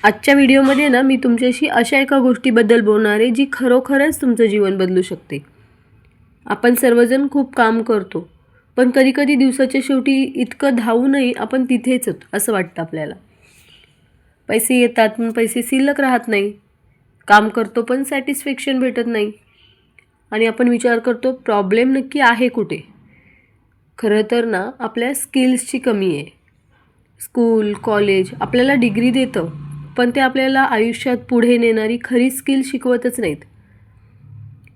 आजच्या व्हिडिओमध्ये ना मी तुमच्याशी अशा एका गोष्टीबद्दल बोलणार आहे जी खरोखरच तुमचं जीवन बदलू शकते. आपण सर्वजण खूप काम करतो, पण कधीकधी दिवसाच्या शेवटी इतकं धावूनही आपण तिथेच आहोत असं वाटतं आपल्याला. पैसे येतात पण पैसे शिल्लक राहत नाही. काम करतो पण सॅटिस्फॅक्शन भेटत नाही. आणि आपण विचार करतो प्रॉब्लेम नक्की आहे कुठे. खरं तर ना आपल्या स्किल्सची कमी आहे. स्कूल कॉलेज आपल्याला डिग्री देतं, पण ते आपल्याला आयुष्यात पुढे नेणारी खरी स्किल शिकवतच नाहीत.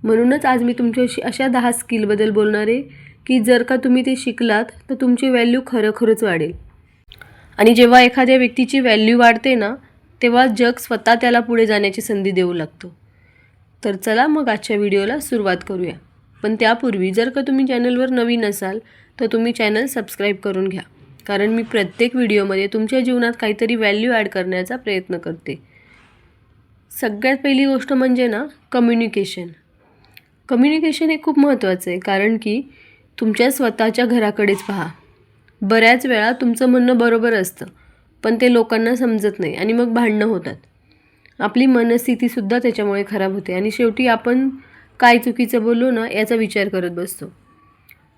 म्हणूनच आज मी तुमच्याशी अशा 10 स्किलबद्दल बोलणार आहे की जर का तुम्ही ते शिकलात तर तुमची व्हॅल्यू खरोखरच वाढेल. आणि जेव्हा एखाद्या व्यक्तीची व्हॅल्यू वाढते ना, तेव्हा जग स्वतः त्याला पुढे जाण्याची संधी देऊ लागतो. तर चला मग आजच्या व्हिडिओला सुरुवात करूया. पण त्यापूर्वी जर का तुम्ही चॅनलवर नवीन असाल तर तुम्ही चॅनल सबस्क्राईब करून घ्या, कारण मी प्रत्येक व्हिडिओमध्ये तुमच्या जीवनात काहीतरी व्हॅल्यू ॲड करण्याचा प्रयत्न करते. सगळ्यात पहिली गोष्ट म्हणजे ना कम्युनिकेशन. कम्युनिकेशन हे खूप महत्त्वाचं आहे, कारण की तुमच्या स्वतःच्या घराकडेच पहा. बऱ्याच वेळा तुमचं म्हणणं बरोबर असतं, पण ते लोकांना समजत नाही आणि मग भांडणं होतात. आपली मनस्थितीसुद्धा त्याच्यामुळे खराब होते आणि शेवटी आपण काय चुकीचं बोललो ना याचा विचार करत बसतो.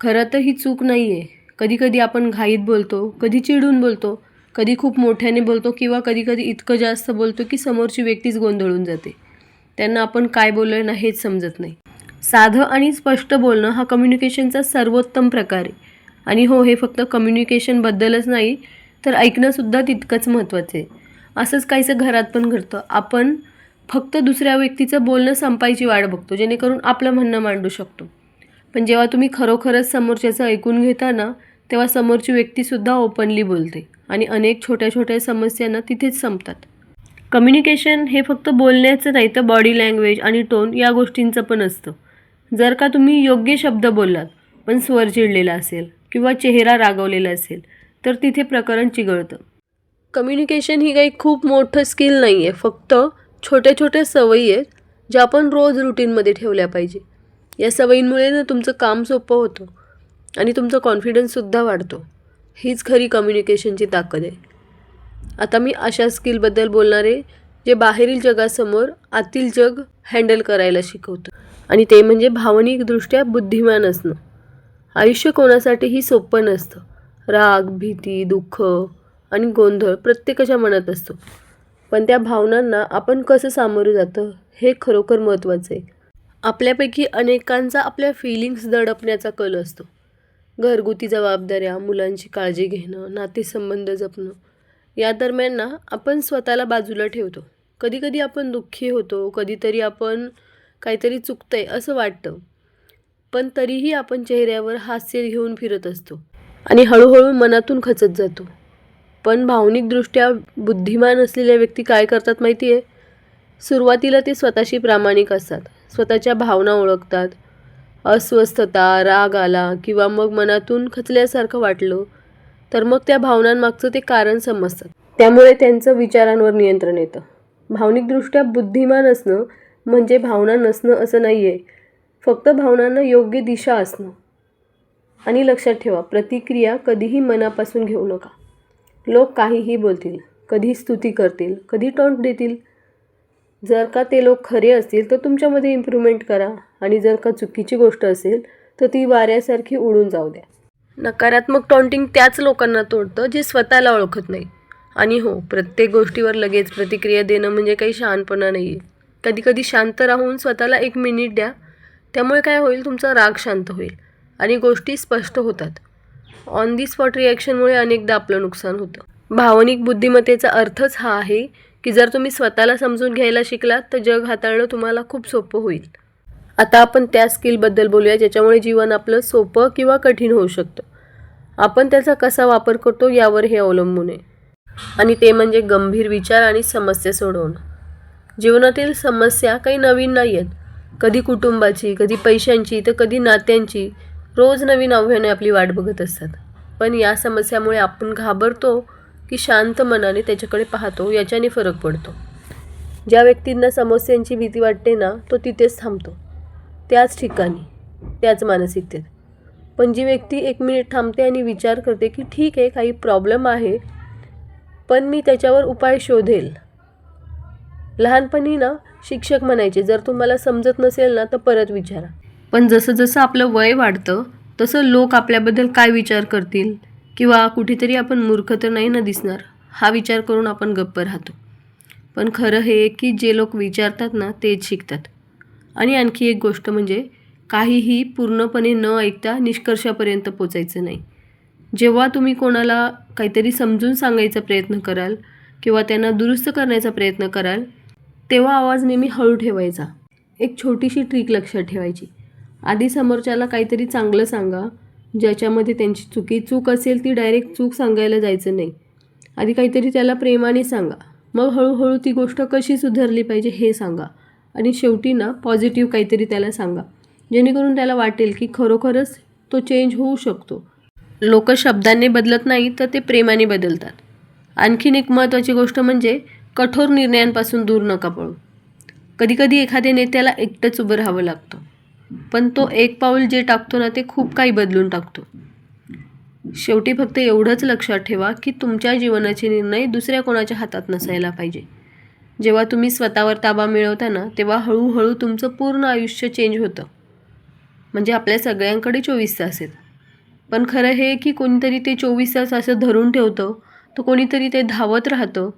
खरं तर ही चूक नाही आहे. कधीकधी आपण घाईत बोलतो, कधी चिडून बोलतो, कधी खूप मोठ्याने बोलतो किंवा कधीकधी इतकं जास्त बोलतो की समोरची व्यक्तीच गोंधळून जाते. त्यांना आपण काय बोललो आहे ना हेच समजत नाही. साधं आणि स्पष्ट बोलणं हा कम्युनिकेशनचा सर्वोत्तम प्रकार आहे. आणि हो, हे फक्त कम्युनिकेशनबद्दलच नाही तर ऐकणंसुद्धा तितकंच महत्त्वाचं आहे. असंच काहीसं घरात पण घडतं. आपण फक्त दुसऱ्या व्यक्तीचं बोलणं संपायची वाट बघतो, जेणेकरून आपलं म्हणणं मांडू शकतो. पण जेव्हा तुम्ही खरोखरच समोरच्याचं ऐकून घेता ना, तेव्हा समोरची व्यक्तीसुद्धा ओपनली बोलते आणि अनेक छोट्या छोट्या समस्यांना तिथेच संपतात. कम्युनिकेशन हे फक्त बोलण्याचं नाही तर बॉडी लँग्वेज आणि टोन या गोष्टींचं पण असतं. जर का तुम्ही योग्य शब्द बोललात पण स्वर चिडलेला असेल किंवा चेहरा रागवलेला असेल तर तिथे प्रकरण चिघळतं. कम्युनिकेशन ही काही खूप मोठं स्किल नाही आहे, फक्त छोट्या छोट्या सवयी आहेत ज्या आपण रोज रुटीनमध्ये ठेवल्या पाहिजे. या सवयींमुळे ना तुमचं काम सोपं होतं आणि तुमचा कॉन्फिडन्ससुद्धा वाढतो. हीच खरी कम्युनिकेशनची ताकद आहे. आता मी अशा स्किलबद्दल बोलणार आहे जे बाहेरील जगासमोर आतील जग हँडल करायला शिकवतं. आणि ते म्हणजे भावनिकदृष्ट्या बुद्धिमान असणं. आयुष्य कोणासाठीही सोपं नसतं. राग, भीती, दुःख आणि गोंधळ प्रत्येकाच्या मनात असतो. पण त्या भावनांना आपण कसं सामोरं जातं हे खरोखर महत्त्वाचं आहे. आपल्यापैकी अनेकांचा आपल्या फिलिंग्स दडपण्याचा कल असतो. घरगुती जबाबदाऱ्या, मुलांची काळजी घेणं, नातेसंबंध जपणं या दरम्यान ना आपण स्वतःला बाजूला ठेवतो. कधीकधी आपण दुःखी होतो, कधीतरी आपण काहीतरी चुकतंय असं वाटतं, पण तरीही आपण चेहऱ्यावर हास्य घेऊन फिरत असतो आणि हळूहळू मनातून खचत जातो. पण भावनिकदृष्ट्या बुद्धिमान असलेल्या व्यक्ती काय करतात माहिती आहे? सुरुवातीला ते स्वतःशी प्रामाणिक असतात, स्वतःच्या भावना ओळखतात. अस्वस्थता, राग आला किंवा मग मनातून खचल्यासारखं वाटलं तर मग त्या भावनांमागचं ते कारण समजतात. त्यामुळे त्यांचं विचारांवर नियंत्रण येतं. भावनिकदृष्ट्या बुद्धिमान असणं म्हणजे भावना नसणं असं नाही आहे, फक्त भावनांना योग्य दिशा असणं. आणि लक्षात ठेवा, प्रतिक्रिया कधीही मनापासून घेऊ नका. लोक काहीही बोलतील, कधी स्तुती करतील, कधी टॉन्ट देतील. जर का ते लोक खरे असतील तर तुमच्यामध्ये इम्प्रूव्हमेंट करा, आणि जर का चुकीची गोष्ट असेल तर ती वाऱ्यासारखी उडून जाऊ द्या. नकारात्मक टॉन्टिंग त्याच लोकांना तोडतं जे स्वतःला ओळखत नाही. आणि हो, प्रत्येक गोष्टीवर लगेच प्रतिक्रिया देणं म्हणजे काही शहाणपणा नाही आहे. कधीकधी शांत राहून स्वतःला 1 मिनिट द्या. त्यामुळे काय होईल, तुमचा राग शांत होईल आणि गोष्टी स्पष्ट होतात. ऑन दी स्पॉट रिॲक्शनमुळे अनेकदा आपलं नुकसान होतं. भावनिक बुद्धिमत्तेचा अर्थच हा आहे की जर तुम्ही स्वतःला समजून घ्यायला शिकलात तर जग हाताळणं तुम्हाला खूप सोपं होईल. आता आपण त्या स्किलबद्दल बोलूया ज्याच्यामुळे जीवन आपलं सोपं किंवा कठीण होऊ शकतं. आपण त्याचा कसा वापर करतो यावर हे अवलंबून आहे. आणि ते म्हणजे गंभीर विचार आणि समस्या सोडवणं. जीवनातील समस्या काही नवीन नाही आहेत. कधी कुटुंबाची, कधी पैशांची, तर कधी नात्यांची. रोज नवीन आव्हाने आपली वाट बघत असतात. पण या समस्यामुळे आपण घाबरतो की शांत मनाने त्याच्याकडे पाहतो याच्याने फरक पडतो. ज्या व्यक्तींना समस्यांची भीती वाटते ना, तो तिथेच थांबतो, त्याच ठिकाणी, त्याच मानसिकतेत. पण जी व्यक्ती 1 मिनिट थांबते आणि विचार करते की ठीक आहे, काही प्रॉब्लेम आहे पण मी त्याच्यावर उपाय शोधेल, लहानपणी ना शिक्षक म्हणायचे, जर तुम्हाला समजत नसेल ना तर परत विचारा. पण जसं जसं आपलं वय वाढतं तसं लोक आपल्याबद्दल काय विचार करतील किंवा कुठेतरी आपण मूर्ख तर नाही ना दिसणार, हा विचार करून आपण गप्प राहतो. पण खरं हे की जे लोक विचारतात ना तेच शिकतात. आणि आणखी एक गोष्ट म्हणजे काहीही पूर्णपणे न ऐकता निष्कर्षापर्यंत पोचायचं नाही. जेव्हा तुम्ही कोणाला काहीतरी समजून सांगायचा प्रयत्न कराल किंवा त्यांना दुरुस्त करण्याचा प्रयत्न कराल तेव्हा आवाज नेहमी हळू ठेवायचा. एक छोटीशी ट्रिक लक्षात ठेवायची. आधी समोरच्याला काहीतरी चांगलं सांगा, ज्याच्यामध्ये त्यांची चूक असेल ती डायरेक्ट चूक सांगायला जायचं नाही. आधी काहीतरी त्याला प्रेमाने सांगा, मग हळूहळू ती गोष्ट कशी सुधारली पाहिजे हे सांगा आणि शेवटी ना पॉझिटिव्ह काहीतरी त्याला सांगा, जेणेकरून त्याला वाटेल की खरोखरच तो चेंज होऊ शकतो. लोक शब्दांनी बदलत नाही तर ते प्रेमाने बदलतात. आणखीन एक महत्त्वाची गोष्ट म्हणजे कठोर निर्णयांपासून दूर नका पळू. कधीकधी एखाद्या नेत्याला एकटंच उभं राहावं लागतं, पण तो एक पाऊल जे टाकतो ना ते खूप काही बदलून टाकतो. शेवटी फक्त एवढंच लक्षात ठेवा की तुमच्या जीवनाचे निर्णय दुसऱ्या कोणाच्या हातात नसायला पाहिजे. जेव्हा तुम्ही स्वतःवर ताबा मिळवता ना तेव्हा हळूहळू तुमचं पूर्ण आयुष्य चेंज होतं. म्हणजे आपल्या सगळ्यांकडे 24 तास आहेत, पण खरं हे की कोणीतरी ते 24 तास असं धरून ठेवतं तर कोणीतरी ते धावत राहतं.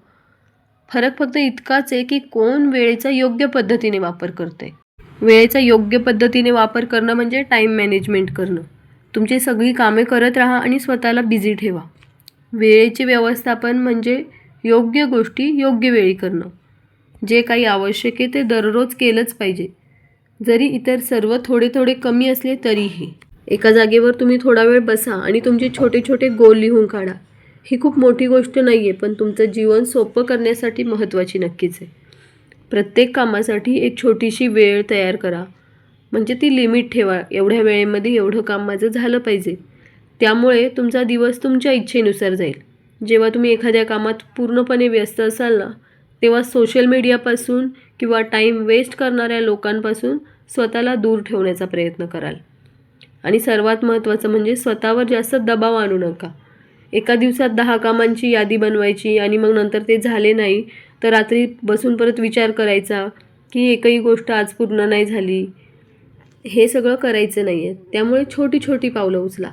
फरक फक्त इतकाच आहे की कोण वेळेचा योग्य पद्धतीने वापर करते. वेळेचा योग्य पद्धतीने वापर करणं म्हणजे टाईम मॅनेजमेंट करणं. तुमची सगळी कामे करत राहा आणि स्वतःला बिझी ठेवा. वेळेचे व्यवस्थापन म्हणजे योग्य गोष्टी योग्य वेळी करणं. जे काही आवश्यक आहे ते दररोज केलंच पाहिजे, जरी इतर सर्व थोडे थोडे कमी असले तरीही. एका जागेवर तुम्ही थोडा वेळ बसा आणि तुमचे छोटे छोटे गोल लिहून काढा. ही खूप मोठी गोष्ट नाही आहे, पण तुमचं जीवन सोपं करण्यासाठी महत्त्वाची नक्कीच आहे. प्रत्येक कामासाठी एक छोटीशी वेळ तयार करा, म्हणजे ती लिमिट ठेवा, एवढ्या वेळेमध्ये एवढं काम माझं झालं पाहिजे. त्यामुळे तुमचा दिवस तुमच्या इच्छेनुसार जाईल. जेव्हा तुम्ही एखाद्या कामात पूर्णपणे व्यस्त असाल ना तेव्हा सोशल मीडियापासून किंवा टाईम वेस्ट करणाऱ्या लोकांपासून स्वतःला दूर ठेवण्याचा प्रयत्न कराल. आणि सर्वात महत्त्वाचं म्हणजे स्वतःवर जास्त दबाव आणू नका. एका दिवसात 10 कामांची यादी बनवायची आणि मग नंतर ते झाले नाही तर रात्री बसून परत विचार करायचा की एकही गोष्ट आज पूर्ण नाही झाली. हे सगळं करायचं नाही आहे. त्यामुळे छोटी छोटी पावलं उचला.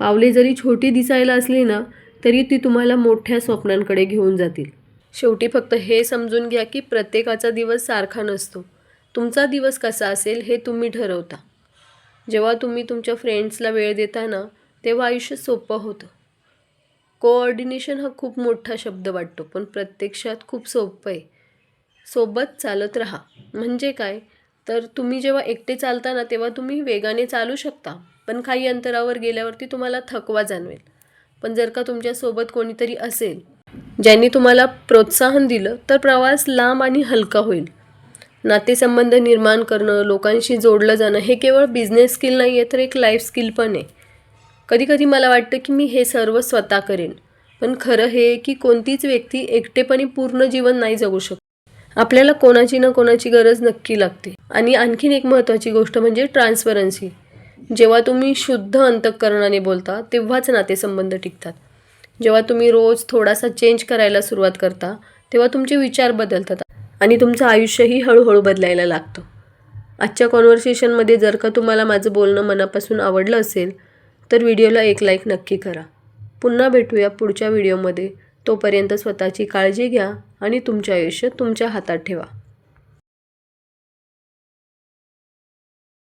पावले जरी छोटी दिसायला असली ना तरी ती तुम्हाला मोठ्या स्वप्नांकडे घेऊन जातील. शेवटी फक्त हे समजून घ्या की प्रत्येकाचा दिवस सारखा नसतो. तुमचा दिवस कसा असेल हे तुम्ही ठरवता. जेव्हा तुम्ही तुमच्या फ्रेंड्सला वेळ देता ना तेव्हा आयुष्य सोपं होतं. कोऑर्डिनेशन हा खूप मोठा शब्द वाटतो, पण प्रत्यक्षात खूप सोपं आहे. सोबत चालत राहा म्हणजे काय, तर तुम्ही जेव्हा एकटे चालता ना तेव्हा तुम्ही वेगाने चालू शकता, पण काही अंतरावर गेल्यावरती तुम्हाला थकवा जाणवेल. पण जर का तुमच्यासोबत कोणीतरी असेल ज्यांनी तुम्हाला प्रोत्साहन दिलं तर प्रवास लांब आणि हलका होईल. नातेसंबंध निर्माण करणं, लोकांशी जोडलं जाणं हे केवळ बिझनेस स्किल नाही आहे तर एक लाईफ स्किल पण आहे. कधीकधी मला वाटतं की मी हे सर्व स्वतः करेन, पण खरं हे की कोणतीच व्यक्ती एकटेपणी पूर्ण जीवन नाही जगू शकत. आपल्याला कोणाची ना कोणाची गरज नक्की लागते. आणि आणखीन एक महत्त्वाची गोष्ट म्हणजे ट्रान्सपरन्सी. जेव्हा तुम्ही शुद्ध अंतःकरणाने बोलता तेव्हाच नातेसंबंध टिकतात. जेव्हा तुम्ही रोज थोडासा चेंज करायला सुरुवात करता तेव्हा तुमचे विचार बदलतात आणि तुमचं आयुष्यही हळूहळू बदलायला लागतं. आजच्या कॉन्व्हर्सेशनमध्ये जर का तुम्हाला माझं बोलणं मनापासून आवडलं असेल तर व्हिडिओला एक लाईक नक्की करा. पुन्हा भेटूया पुढच्या व्हिडिओमध्ये. तोपर्यंत स्वतःची काळजी घ्या आणि तुमचे आयुष्य तुमच्या हातात ठेवा.